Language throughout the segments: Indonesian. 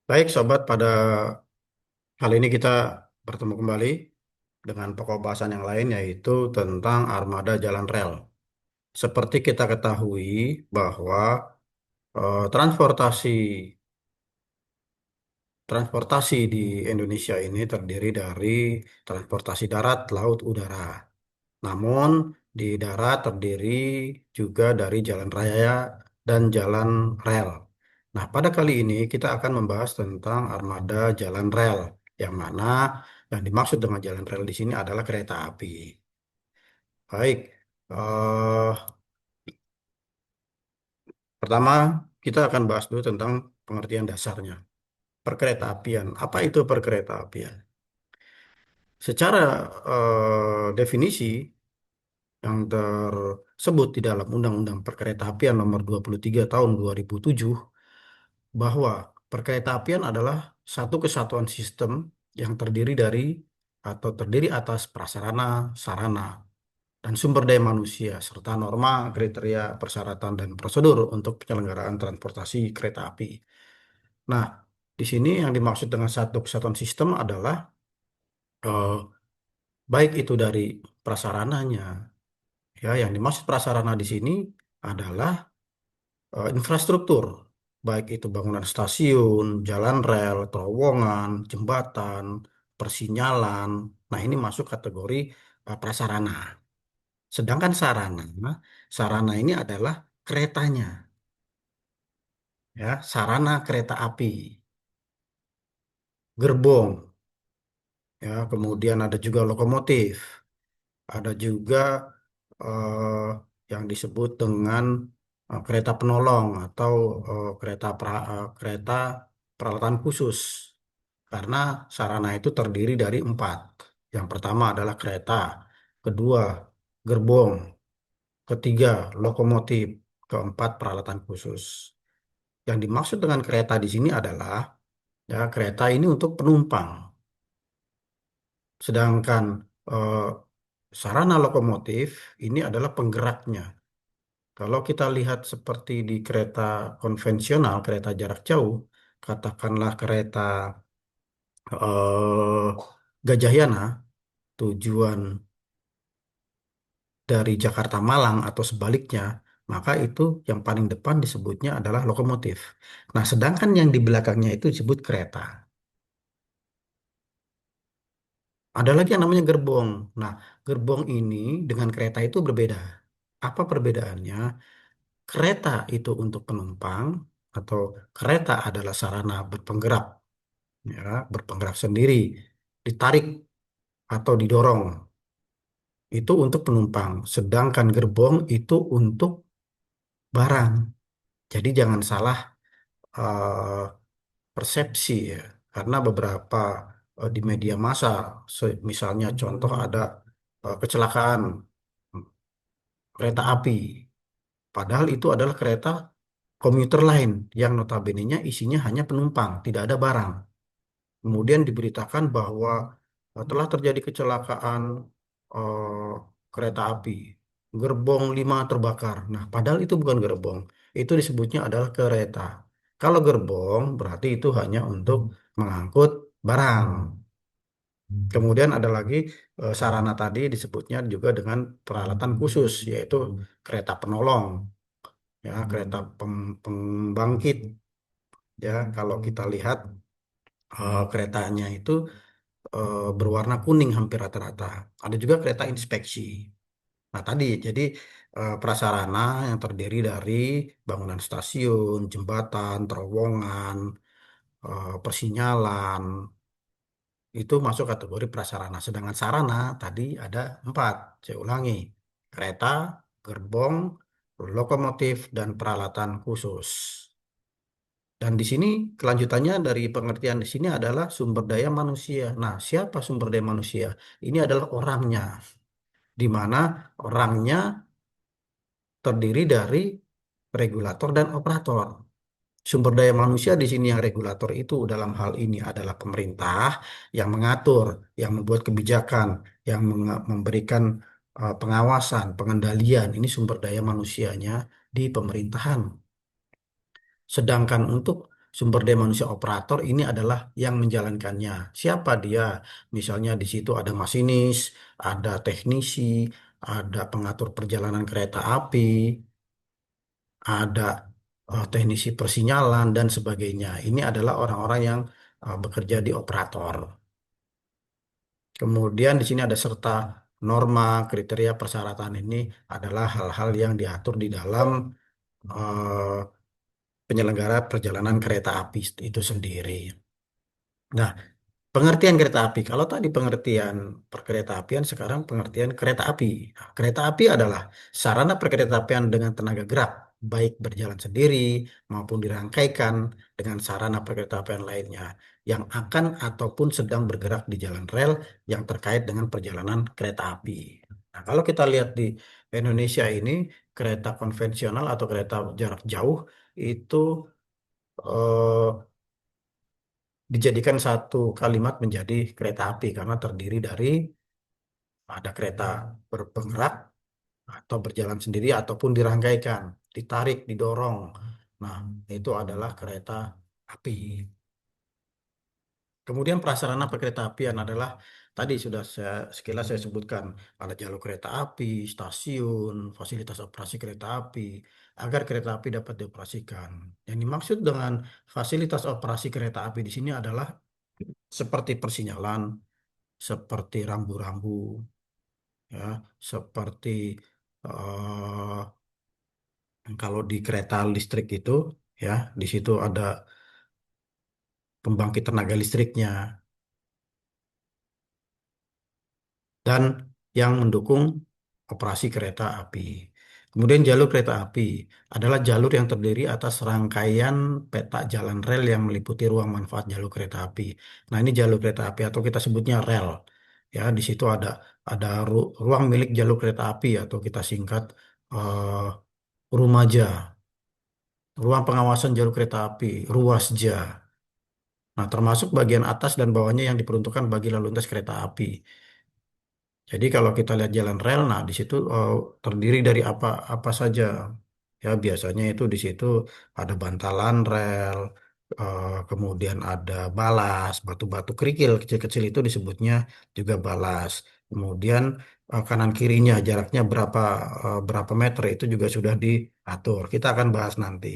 Baik, sobat, pada kali ini kita bertemu kembali dengan pokok bahasan yang lain yaitu tentang armada jalan rel. Seperti kita ketahui bahwa transportasi transportasi di Indonesia ini terdiri dari transportasi darat, laut, udara. Namun di darat terdiri juga dari jalan raya dan jalan rel. Nah, pada kali ini kita akan membahas tentang armada jalan rel, yang mana yang dimaksud dengan jalan rel di sini adalah kereta api. Baik, eh, pertama kita akan bahas dulu tentang pengertian dasarnya. Perkereta apian, apa itu perkereta apian? Secara definisi yang tersebut di dalam Undang-Undang Perkeretaapian Nomor 23 Tahun 2007 bahwa perkeretaapian adalah satu kesatuan sistem yang terdiri dari atau terdiri atas prasarana, sarana, dan sumber daya manusia serta norma, kriteria, persyaratan, dan prosedur untuk penyelenggaraan transportasi kereta api. Nah, di sini yang dimaksud dengan satu kesatuan sistem adalah eh, baik itu dari prasarananya, ya, yang dimaksud prasarana di sini adalah infrastruktur, baik itu bangunan stasiun, jalan rel, terowongan, jembatan, persinyalan. Nah, ini masuk kategori prasarana. Sedangkan sarana ini adalah keretanya, ya, sarana kereta api, gerbong, ya, kemudian ada juga lokomotif, ada juga eh, yang disebut dengan kereta penolong atau kereta peralatan khusus. Karena sarana itu terdiri dari empat. Yang pertama adalah kereta, kedua gerbong, ketiga lokomotif, keempat peralatan khusus. Yang dimaksud dengan kereta di sini adalah ya kereta ini untuk penumpang. Sedangkan eh, sarana lokomotif ini adalah penggeraknya. Kalau kita lihat seperti di kereta konvensional, kereta jarak jauh, katakanlah kereta eh, Gajah Yana, tujuan dari Jakarta Malang atau sebaliknya, maka itu yang paling depan disebutnya adalah lokomotif. Nah, sedangkan yang di belakangnya itu disebut kereta. Ada lagi yang namanya gerbong. Nah, gerbong ini dengan kereta itu berbeda. Apa perbedaannya? Kereta itu untuk penumpang atau kereta adalah sarana berpenggerak, ya, berpenggerak sendiri, ditarik atau didorong. Itu untuk penumpang. Sedangkan gerbong itu untuk barang. Jadi jangan salah eh, persepsi ya, karena beberapa di media massa, misalnya contoh ada kecelakaan kereta api, padahal itu adalah kereta komuter lain yang notabene-nya isinya hanya penumpang, tidak ada barang. Kemudian diberitakan bahwa telah terjadi kecelakaan eh, kereta api, gerbong 5 terbakar. Nah, padahal itu bukan gerbong, itu disebutnya adalah kereta. Kalau gerbong berarti itu hanya untuk mengangkut barang. Kemudian ada lagi sarana tadi disebutnya juga dengan peralatan khusus, yaitu kereta penolong, ya, kereta pembangkit. Ya, kalau kita lihat keretanya itu berwarna kuning hampir rata-rata. Ada juga kereta inspeksi. Nah, tadi jadi prasarana yang terdiri dari bangunan stasiun, jembatan, terowongan, persinyalan, itu masuk kategori prasarana. Sedangkan sarana tadi ada empat. Saya ulangi, kereta, gerbong, lokomotif, dan peralatan khusus. Dan di sini kelanjutannya dari pengertian di sini adalah sumber daya manusia. Nah, siapa sumber daya manusia? Ini adalah orangnya, di mana orangnya terdiri dari regulator dan operator. Sumber daya manusia di sini yang regulator itu dalam hal ini adalah pemerintah yang mengatur, yang membuat kebijakan, yang memberikan pengawasan, pengendalian. Ini sumber daya manusianya di pemerintahan. Sedangkan untuk Sumber daya manusia operator ini adalah yang menjalankannya. Siapa dia? Misalnya di situ ada masinis, ada teknisi, ada pengatur perjalanan kereta api, ada teknisi persinyalan dan sebagainya. Ini adalah orang-orang yang bekerja di operator. Kemudian di sini ada serta norma, kriteria, persyaratan ini adalah hal-hal yang diatur di dalam eh, penyelenggara perjalanan kereta api itu sendiri. Nah, pengertian kereta api. Kalau tadi pengertian perkereta apian, sekarang pengertian kereta api. Nah, kereta api adalah sarana perkeretaapian dengan tenaga gerak, baik berjalan sendiri maupun dirangkaikan dengan sarana perkeretaapian lainnya yang akan ataupun sedang bergerak di jalan rel yang terkait dengan perjalanan kereta api. Nah, kalau kita lihat di Indonesia ini, kereta konvensional atau kereta jarak jauh itu eh, dijadikan satu kalimat menjadi kereta api karena terdiri dari ada kereta berpenggerak atau berjalan sendiri ataupun dirangkaikan, ditarik, didorong. Nah, itu adalah kereta api. Kemudian prasarana perkeretaapian adalah tadi sudah sekilas saya sebutkan ada jalur kereta api, stasiun, fasilitas operasi kereta api agar kereta api dapat dioperasikan. Yang dimaksud dengan fasilitas operasi kereta api di sini adalah seperti persinyalan, seperti rambu-rambu, ya, seperti eh, kalau di kereta listrik itu, ya, di situ ada pembangkit tenaga listriknya dan yang mendukung operasi kereta api. Kemudian jalur kereta api adalah jalur yang terdiri atas rangkaian peta jalan rel yang meliputi ruang manfaat jalur kereta api. Nah, ini jalur kereta api atau kita sebutnya rel. Ya, di situ ada ruang milik jalur kereta api atau kita singkat eh, Rumaja, ruang pengawasan jalur kereta api, Ruasja. Nah, termasuk bagian atas dan bawahnya yang diperuntukkan bagi lalu lintas kereta api. Jadi kalau kita lihat jalan rel, nah di situ terdiri dari apa apa saja. Ya biasanya itu di situ ada bantalan rel, kemudian ada balas, batu-batu kerikil kecil-kecil itu disebutnya juga balas. Kemudian kanan kirinya jaraknya berapa meter itu juga sudah diatur. Kita akan bahas nanti.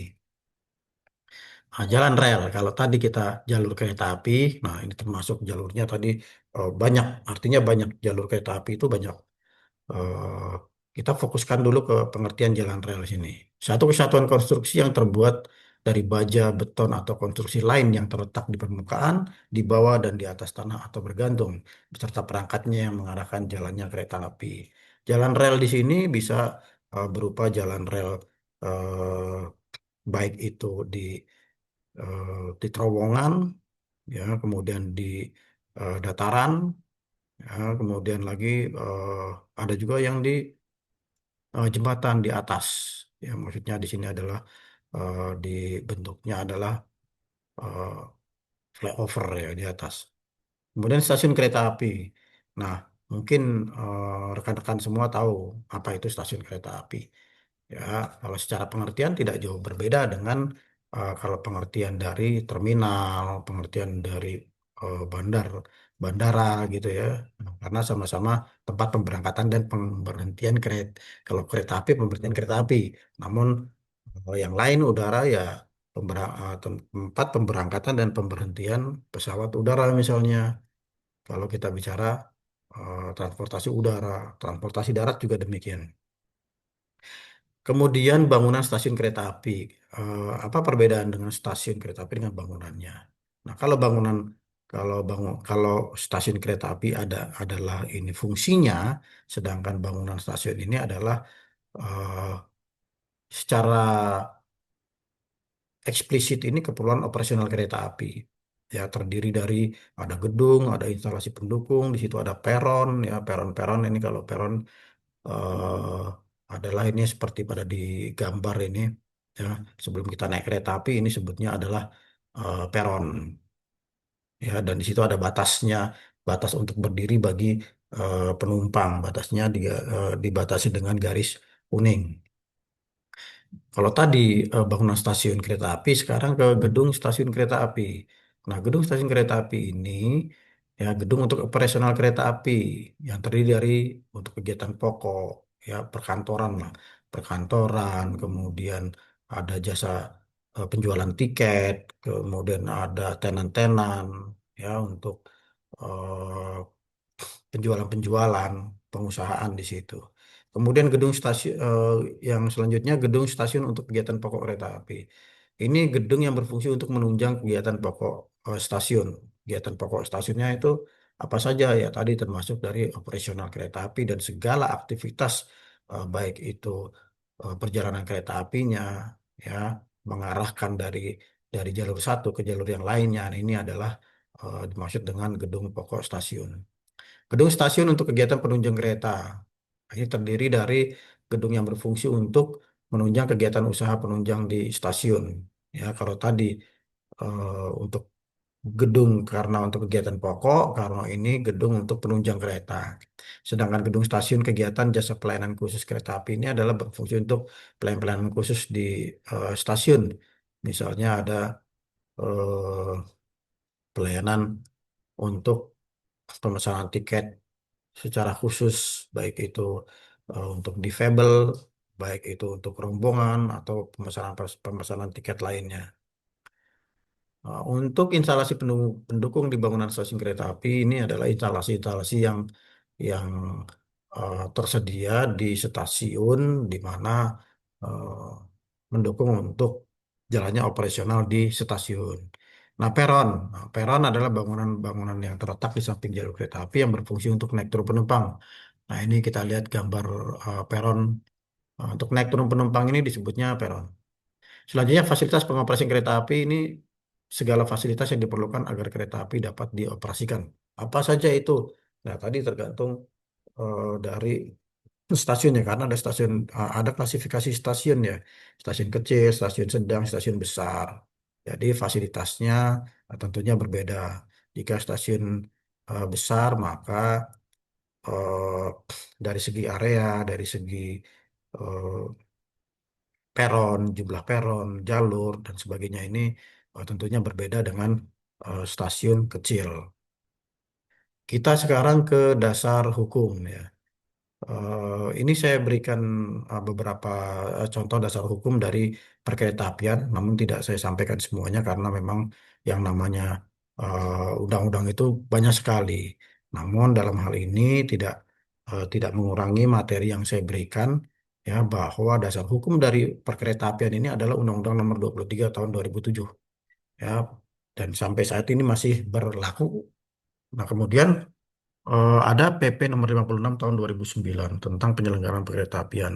Nah, jalan rel, kalau tadi kita jalur kereta api, nah ini termasuk jalurnya tadi banyak, artinya banyak jalur kereta api itu banyak. Eh, kita fokuskan dulu ke pengertian jalan rel sini. Satu kesatuan konstruksi yang terbuat dari baja, beton, atau konstruksi lain yang terletak di permukaan, di bawah dan di atas tanah atau bergantung, beserta perangkatnya yang mengarahkan jalannya kereta api. Jalan rel di sini bisa berupa jalan rel eh, baik itu di terowongan, ya, kemudian di dataran, ya, kemudian lagi eh, ada juga yang di jembatan di atas. Ya, maksudnya di sini adalah di bentuknya adalah eh, flyover ya di atas. Kemudian stasiun kereta api. Nah, mungkin rekan-rekan semua tahu apa itu stasiun kereta api. Ya, kalau secara pengertian tidak jauh berbeda dengan kalau pengertian dari terminal, pengertian dari bandara gitu ya. Nah, karena sama-sama tempat pemberangkatan dan pemberhentian kereta. Kalau kereta api, pemberhentian kereta api. Namun yang lain udara ya tempat pemberangkatan dan pemberhentian pesawat udara misalnya. Kalau kita bicara transportasi udara, transportasi darat juga demikian. Kemudian bangunan stasiun kereta api. Apa perbedaan dengan stasiun kereta api dengan bangunannya? Nah, kalau stasiun kereta api adalah ini fungsinya, sedangkan bangunan stasiun ini adalah eh, secara eksplisit ini keperluan operasional kereta api. Ya, terdiri dari ada gedung, ada instalasi pendukung, di situ ada peron, ya peron-peron ini kalau peron eh, adalah ini seperti pada di gambar ini ya sebelum kita naik kereta api ini sebutnya adalah peron ya dan di situ ada batasnya batas untuk berdiri bagi penumpang batasnya dibatasi dengan garis kuning. Kalau tadi bangunan stasiun kereta api, sekarang ke gedung stasiun kereta api. Nah, gedung stasiun kereta api ini ya gedung untuk operasional kereta api yang terdiri dari untuk kegiatan pokok, ya perkantoran lah, perkantoran, kemudian ada jasa penjualan tiket, kemudian ada tenan-tenan, ya untuk eh, penjualan-penjualan, pengusahaan di situ. Kemudian gedung stasiun yang selanjutnya gedung stasiun untuk kegiatan pokok kereta api. Ini gedung yang berfungsi untuk menunjang kegiatan pokok stasiun. Kegiatan pokok stasiunnya itu apa saja ya tadi termasuk dari operasional kereta api dan segala aktivitas baik itu perjalanan kereta apinya ya mengarahkan dari jalur satu ke jalur yang lainnya. Nah, ini adalah dimaksud dengan gedung pokok stasiun. Gedung stasiun untuk kegiatan penunjang kereta. Ini terdiri dari gedung yang berfungsi untuk menunjang kegiatan usaha penunjang di stasiun. Ya, kalau tadi untuk gedung karena untuk kegiatan pokok, karena ini gedung untuk penunjang kereta. Sedangkan gedung stasiun kegiatan jasa pelayanan khusus kereta api ini adalah berfungsi untuk pelayanan-pelayanan khusus di stasiun. Misalnya ada eh, pelayanan untuk pemesanan tiket secara khusus, baik itu untuk difabel, baik itu untuk rombongan atau pemesanan tiket lainnya. Untuk instalasi pendukung di bangunan stasiun kereta api ini adalah instalasi-instalasi yang tersedia di stasiun di mana eh, mendukung untuk jalannya operasional di stasiun. Nah, peron. Nah, peron adalah bangunan-bangunan yang terletak di samping jalur kereta api yang berfungsi untuk naik turun penumpang. Nah, ini kita lihat gambar peron. Untuk naik turun penumpang ini disebutnya peron. Selanjutnya, fasilitas pengoperasian kereta api ini segala fasilitas yang diperlukan agar kereta api dapat dioperasikan. Apa saja itu? Nah, tadi tergantung dari stasiunnya karena ada stasiun ada klasifikasi stasiun ya. Stasiun kecil, stasiun sedang, stasiun besar. Jadi fasilitasnya tentunya berbeda. Jika stasiun besar maka eh, dari segi area, dari segi eh, peron, jumlah peron, jalur, dan sebagainya ini tentunya berbeda dengan stasiun kecil. Kita sekarang ke dasar hukum ya. Ini saya berikan beberapa contoh dasar hukum dari perkeretaapian, namun tidak saya sampaikan semuanya karena memang yang namanya undang-undang itu banyak sekali. Namun dalam hal ini tidak mengurangi materi yang saya berikan ya bahwa dasar hukum dari perkeretaapian ini adalah Undang-Undang Nomor 23 Tahun 2007 ya dan sampai saat ini masih berlaku. Nah, kemudian ada PP nomor 56 tahun 2009 tentang penyelenggaraan perkeretaapian.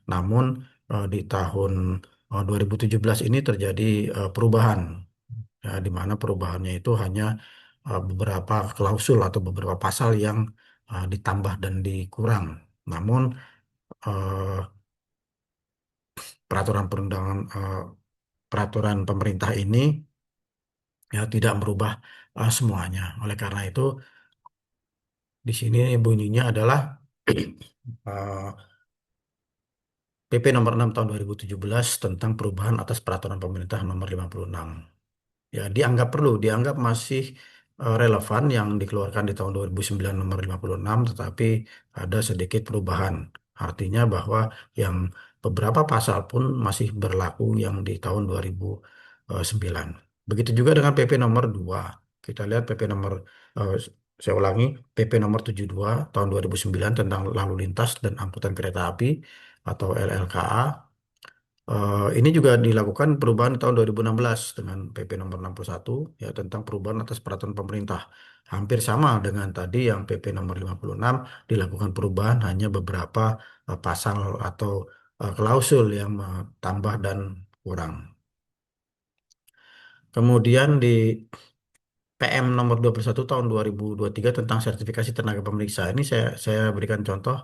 Namun di tahun 2017 ini terjadi perubahan, ya, di mana perubahannya itu hanya beberapa klausul atau beberapa pasal yang ditambah dan dikurang. Namun eh, peraturan perundangan peraturan pemerintah ini ya tidak merubah semuanya. Oleh karena itu di sini bunyinya adalah PP nomor 6 tahun 2017 tentang perubahan atas peraturan pemerintah nomor 56. Ya, dianggap masih relevan yang dikeluarkan di tahun 2009 nomor 56, tetapi ada sedikit perubahan. Artinya bahwa yang beberapa pasal pun masih berlaku yang di tahun 2009. Begitu juga dengan PP nomor 2. Kita lihat PP nomor, eh, saya ulangi, PP nomor 72 tahun 2009 tentang lalu lintas dan angkutan kereta api atau LLKA. Ini juga dilakukan perubahan di tahun 2016 dengan PP nomor 61 ya tentang perubahan atas peraturan pemerintah. Hampir sama dengan tadi yang PP nomor 56 dilakukan perubahan hanya beberapa pasal atau klausul yang tambah dan kurang. Kemudian di PM nomor 21 tahun 2023 tentang sertifikasi tenaga pemeriksa. Ini saya berikan contoh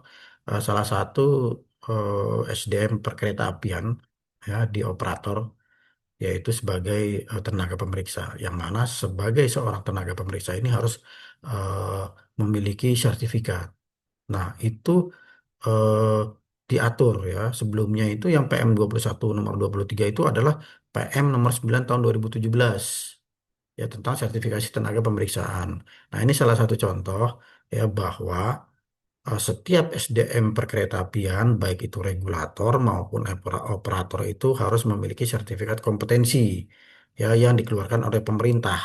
salah satu SDM perkeretaapian ya di operator yaitu sebagai tenaga pemeriksa, yang mana sebagai seorang tenaga pemeriksa ini harus eh, memiliki sertifikat. Nah, itu eh, diatur ya. Sebelumnya itu yang PM21 nomor 23 itu adalah PM nomor 9 tahun 2017 ya tentang sertifikasi tenaga pemeriksaan. Nah, ini salah satu contoh ya bahwa setiap SDM perkeretaapian baik itu regulator maupun operator itu harus memiliki sertifikat kompetensi ya yang dikeluarkan oleh pemerintah.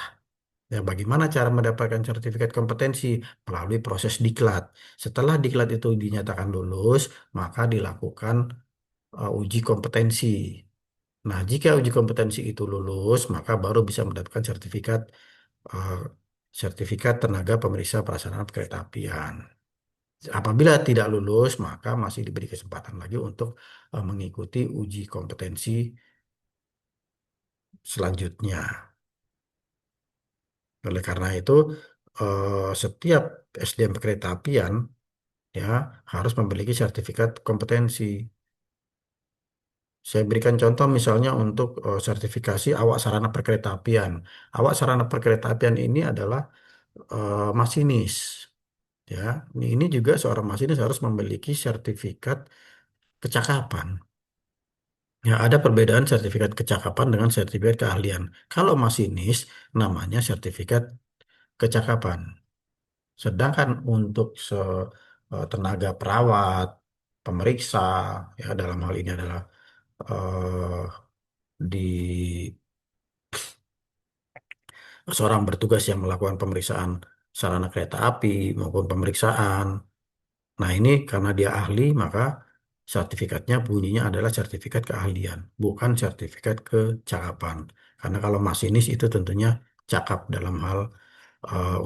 Ya, bagaimana cara mendapatkan sertifikat kompetensi? Melalui proses diklat. Setelah diklat itu dinyatakan lulus, maka dilakukan uji kompetensi. Nah, jika uji kompetensi itu lulus, maka baru bisa mendapatkan eh, sertifikat tenaga pemeriksa prasarana keretaapian. Apabila tidak lulus, maka masih diberi kesempatan lagi untuk mengikuti uji kompetensi selanjutnya. Oleh karena itu, setiap SDM perkeretaapian ya harus memiliki sertifikat kompetensi. Saya berikan contoh misalnya untuk sertifikasi awak sarana perkeretaapian. Awak sarana perkeretaapian ini adalah masinis. Ya, ini juga seorang masinis harus memiliki sertifikat kecakapan. Ya, ada perbedaan sertifikat kecakapan dengan sertifikat keahlian. Kalau masinis, namanya sertifikat kecakapan. Sedangkan untuk tenaga perawat, pemeriksa, ya dalam hal ini adalah eh, di seorang bertugas yang melakukan pemeriksaan sarana kereta api maupun pemeriksaan. Nah, ini karena dia ahli, maka sertifikatnya bunyinya adalah sertifikat keahlian, bukan sertifikat kecakapan. Karena kalau masinis itu tentunya cakap dalam hal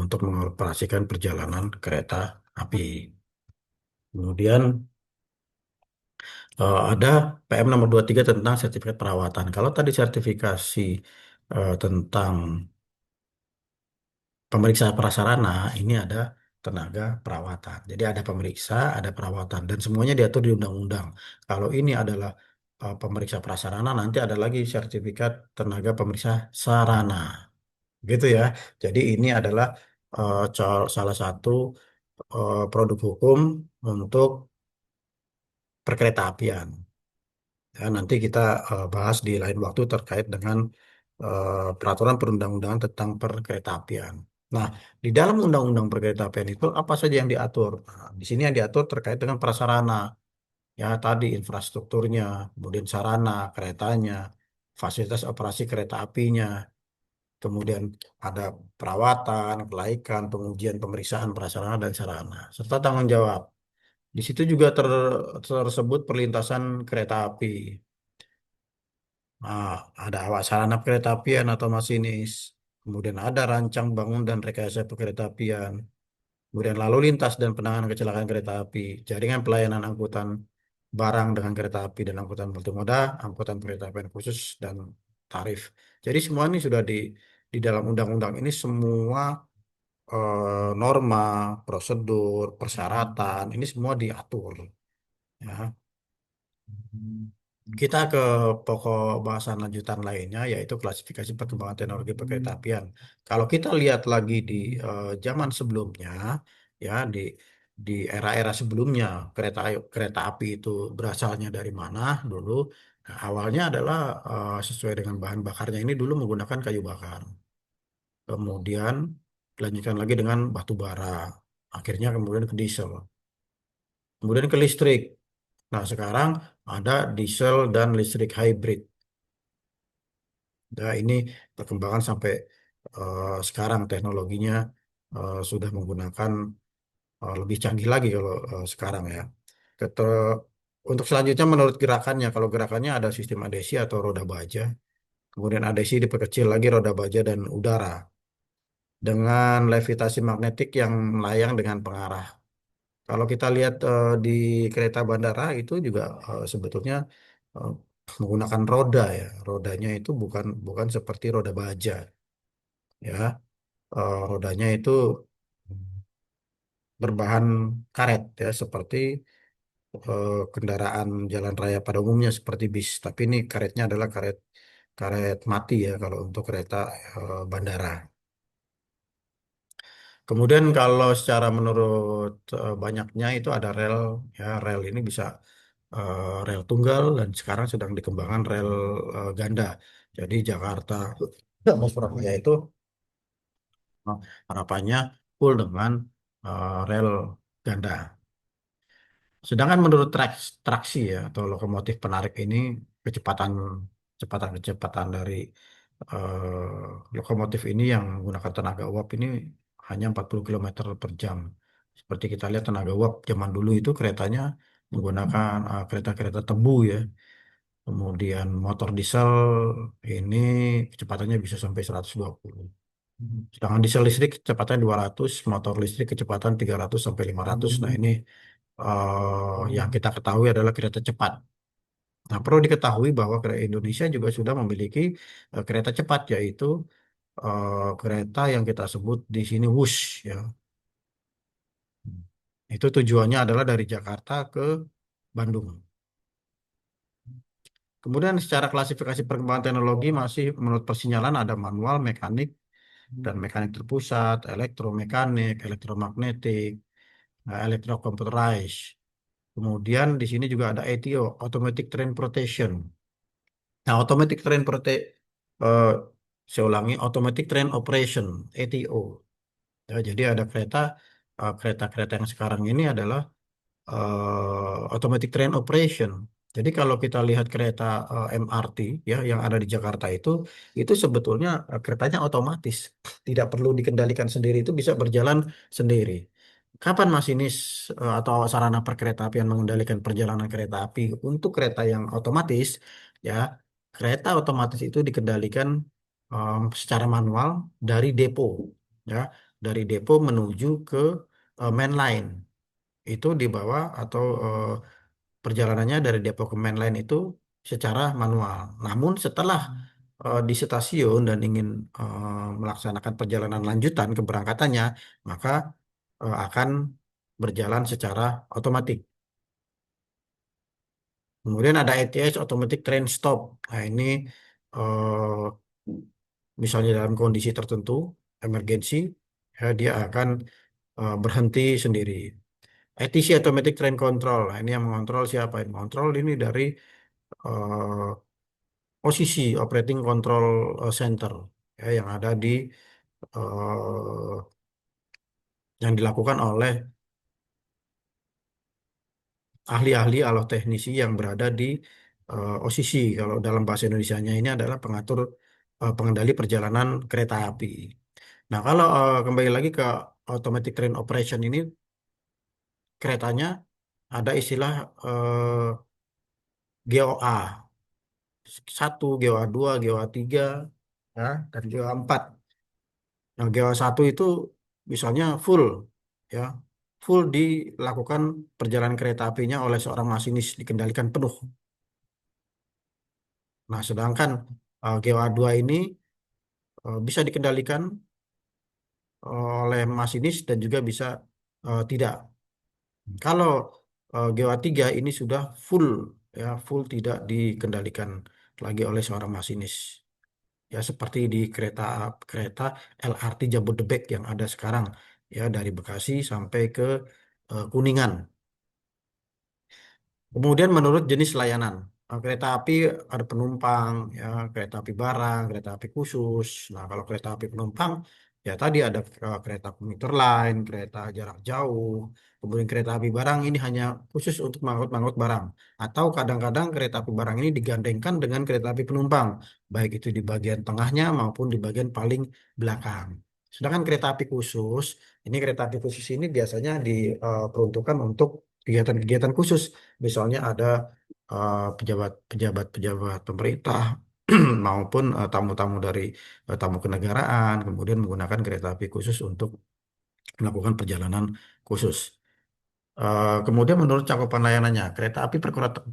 untuk mengoperasikan perjalanan kereta api. Kemudian ada PM nomor 23 tentang sertifikat perawatan. Kalau tadi sertifikasi tentang pemeriksa prasarana, ini ada tenaga perawatan. Jadi ada pemeriksa, ada perawatan, dan semuanya diatur di undang-undang. Kalau ini adalah pemeriksa prasarana, nanti ada lagi sertifikat tenaga pemeriksa sarana. Gitu ya. Jadi ini adalah salah satu produk hukum untuk perkeretaapian. Ya, nanti kita bahas di lain waktu terkait dengan peraturan perundang-undangan tentang perkeretaapian. Nah, di dalam undang-undang perkeretaapian itu apa saja yang diatur? Nah, di sini yang diatur terkait dengan prasarana, ya tadi infrastrukturnya, kemudian sarana keretanya, fasilitas operasi kereta apinya, kemudian ada perawatan, kelaikan, pengujian, pemeriksaan prasarana dan sarana, serta tanggung jawab. Di situ juga tersebut perlintasan kereta api. Nah, ada awak sarana perkeretaapian atau masinis. Kemudian ada rancang bangun dan rekayasa perkeretaapian. Kemudian lalu lintas dan penanganan kecelakaan kereta api. Jaringan pelayanan angkutan barang dengan kereta api dan angkutan multimoda, angkutan perkeretaapian khusus dan tarif. Jadi semua ini sudah di dalam undang-undang ini semua norma, prosedur, persyaratan ini semua diatur. Ya. Kita ke pokok bahasan lanjutan lainnya, yaitu klasifikasi perkembangan teknologi perkeretaapian. Kalau kita lihat lagi di zaman sebelumnya, ya di era-era sebelumnya, kereta api itu berasalnya dari mana dulu? Nah, awalnya adalah sesuai dengan bahan bakarnya ini dulu menggunakan kayu bakar. Kemudian dilanjutkan lagi dengan batu bara. Akhirnya kemudian ke diesel. Kemudian ke listrik. Nah, sekarang ada diesel dan listrik hybrid. Nah, ini perkembangan sampai sekarang teknologinya sudah menggunakan lebih canggih lagi kalau sekarang ya. Ket- untuk selanjutnya menurut gerakannya, kalau gerakannya ada sistem adesi atau roda baja, kemudian adesi diperkecil lagi roda baja dan udara dengan levitasi magnetik yang melayang dengan pengarah. Kalau kita lihat di kereta bandara itu juga sebetulnya eh, menggunakan roda ya. Rodanya itu bukan bukan seperti roda baja ya. Rodanya itu berbahan karet ya seperti kendaraan jalan raya pada umumnya seperti bis. Tapi ini karetnya adalah karet karet mati ya kalau untuk kereta bandara. Kemudian kalau secara menurut banyaknya itu ada rel ya rel ini bisa rel tunggal dan sekarang sedang dikembangkan rel ganda. Jadi Jakarta sama Surabaya itu harapannya full dengan rel ganda. Sedangkan menurut traksi ya atau lokomotif penarik ini kecepatan kecepatan dari lokomotif ini yang menggunakan tenaga uap ini hanya 40 kilometer per jam. Seperti kita lihat tenaga uap zaman dulu itu keretanya menggunakan kereta-kereta tebu ya. Kemudian motor diesel ini kecepatannya bisa sampai 120. Sedangkan diesel listrik kecepatannya 200, motor listrik kecepatan 300 sampai 500. Nah, ini yang kita ketahui adalah kereta cepat. Nah, perlu diketahui bahwa Indonesia juga sudah memiliki kereta cepat, yaitu kereta yang kita sebut di sini WUS ya. Itu tujuannya adalah dari Jakarta ke Bandung. Kemudian secara klasifikasi perkembangan teknologi masih menurut persinyalan ada manual, mekanik, dan mekanik terpusat, elektromekanik, elektromagnetik, electrocomputerized. Kemudian di sini juga ada ATO, Automatic Train Protection. Nah, eh, saya ulangi, Automatic Train Operation, ATO. Ya, jadi ada kereta-kereta yang sekarang ini adalah Automatic Train Operation. Jadi kalau kita lihat kereta MRT ya yang ada di Jakarta itu sebetulnya keretanya otomatis, tidak perlu dikendalikan sendiri, itu bisa berjalan sendiri. Kapan masinis atau sarana perkeretaapian mengendalikan perjalanan kereta api untuk kereta yang otomatis ya, kereta otomatis itu dikendalikan secara manual dari depo ya, dari depo menuju ke main line itu dibawa atau perjalanannya dari Depok ke Mainline itu secara manual. Namun setelah di stasiun dan ingin melaksanakan perjalanan lanjutan keberangkatannya, maka akan berjalan secara otomatis. Kemudian ada ATS Automatic Train Stop. Nah, ini eh, misalnya dalam kondisi tertentu, emergensi, ya, dia akan berhenti sendiri. ATC Automatic Train Control. Nah, ini yang mengontrol siapa? Yang mengontrol ini dari eh, posisi Operating Control Center ya, yang ada di eh, yang dilakukan oleh ahli-ahli atau teknisi yang berada di OCC. Kalau dalam bahasa Indonesianya ini adalah pengatur pengendali perjalanan kereta api. Nah, kalau kembali lagi ke Automatic Train Operation ini keretanya ada istilah GOA 1, GOA 2, GOA 3, ya, dan GOA 4. Nah, GOA 1 itu misalnya full, ya, full dilakukan perjalanan kereta apinya oleh seorang masinis dikendalikan penuh. Nah, sedangkan GOA 2 ini bisa dikendalikan oleh masinis dan juga bisa tidak. Kalau GOA 3 ini sudah full, ya, full tidak dikendalikan lagi oleh seorang masinis. Ya seperti di kereta kereta LRT Jabodebek yang ada sekarang ya dari Bekasi sampai ke Kuningan. Kemudian menurut jenis layanan, kereta api ada penumpang, ya, kereta api barang, kereta api khusus. Nah, kalau kereta api penumpang, ya tadi ada kereta komuter lain, kereta jarak jauh. Kemudian kereta api barang ini hanya khusus untuk mengangkut-mangkut barang. Atau kadang-kadang kereta api barang ini digandengkan dengan kereta api penumpang, baik itu di bagian tengahnya maupun di bagian paling belakang. Sedangkan kereta api khusus, ini kereta api khusus ini biasanya diperuntukkan untuk kegiatan-kegiatan khusus. Misalnya ada pejabat-pejabat pemerintah maupun tamu-tamu dari tamu kenegaraan, kemudian menggunakan kereta api khusus untuk melakukan perjalanan khusus. Kemudian menurut cakupan layanannya, kereta api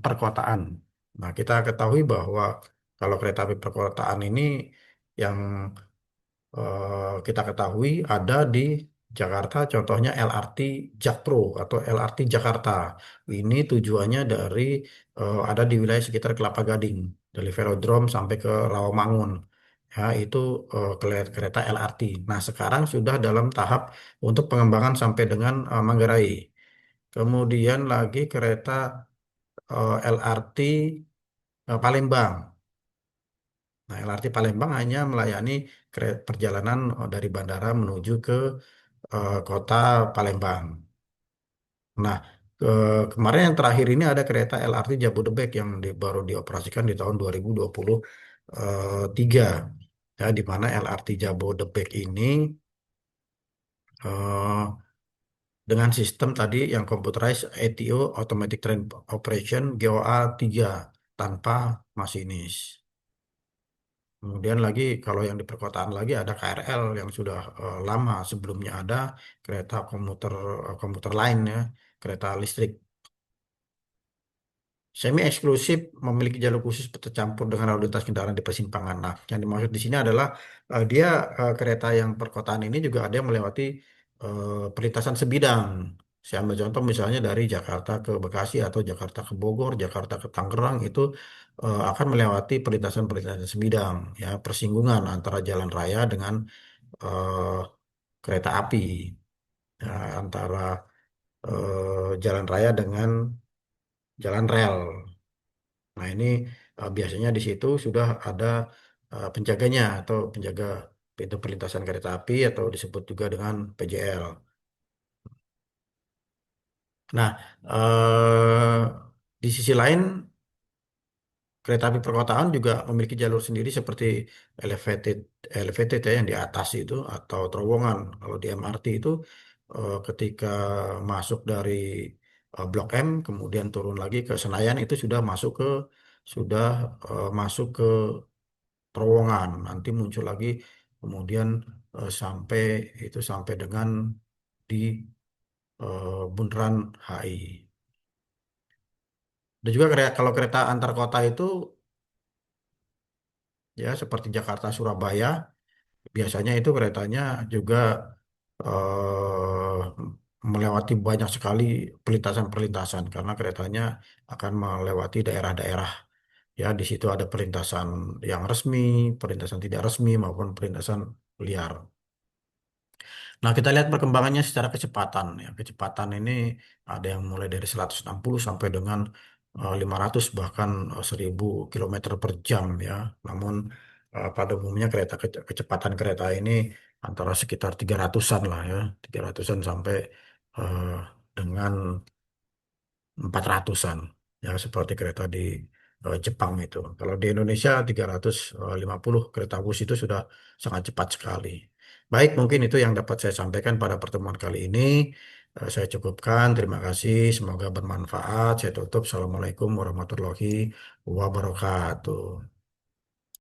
perkotaan. Nah, kita ketahui bahwa kalau kereta api perkotaan ini yang kita ketahui ada di Jakarta, contohnya LRT Jakpro atau LRT Jakarta. Ini tujuannya dari ada di wilayah sekitar Kelapa Gading, dari Velodrome sampai ke Rawamangun. Ya, itu kereta LRT. Nah, sekarang sudah dalam tahap untuk pengembangan sampai dengan Manggarai. Kemudian lagi kereta LRT Palembang. Nah, LRT Palembang hanya melayani perjalanan dari bandara menuju ke kota Palembang. Nah, kemarin yang terakhir ini ada kereta LRT Jabodebek yang baru dioperasikan di tahun 2023. Ya, di mana LRT Jabodebek ini eh, dengan sistem tadi yang computerized ATO Automatic Train Operation GOA 3 tanpa masinis. Kemudian lagi kalau yang di perkotaan lagi ada KRL yang sudah lama sebelumnya ada kereta komuter lain ya, kereta listrik. Semi eksklusif memiliki jalur khusus tercampur dengan lalu lintas kendaraan di persimpangan. Nah, yang dimaksud di sini adalah dia kereta yang perkotaan ini juga ada yang melewati perlintasan sebidang. Saya ambil contoh misalnya dari Jakarta ke Bekasi atau Jakarta ke Bogor, Jakarta ke Tangerang itu akan melewati perlintasan-perlintasan sebidang, ya persinggungan antara jalan raya dengan eh, kereta api, ya, antara jalan raya dengan jalan rel. Nah, ini biasanya di situ sudah ada penjaganya atau penjaga pintu perlintasan kereta api atau disebut juga dengan PJL. Nah, di sisi lain kereta api perkotaan juga memiliki jalur sendiri seperti elevated elevated ya yang di atas itu atau terowongan. Kalau di MRT itu ketika masuk dari Blok M kemudian turun lagi ke Senayan itu sudah masuk ke terowongan. Nanti muncul lagi kemudian sampai sampai dengan di Bundaran HI. Dan juga kalau kereta antar kota itu ya seperti Jakarta Surabaya biasanya itu keretanya juga melewati banyak sekali perlintasan-perlintasan karena keretanya akan melewati daerah-daerah. Ya, di situ ada perlintasan yang resmi, perlintasan tidak resmi maupun perlintasan liar. Nah, kita lihat perkembangannya secara kecepatan. Ya, kecepatan ini ada yang mulai dari 160 sampai dengan 500 bahkan 1000 kilometer per jam ya. Namun pada umumnya kecepatan kereta ini antara sekitar 300-an lah ya, 300-an sampai eh, dengan 400-an ya seperti kereta di Jepang itu. Kalau di Indonesia 350 kereta bus itu sudah sangat cepat sekali. Baik, mungkin itu yang dapat saya sampaikan pada pertemuan kali ini. Saya cukupkan. Terima kasih. Semoga bermanfaat. Saya tutup. Assalamualaikum warahmatullahi wabarakatuh.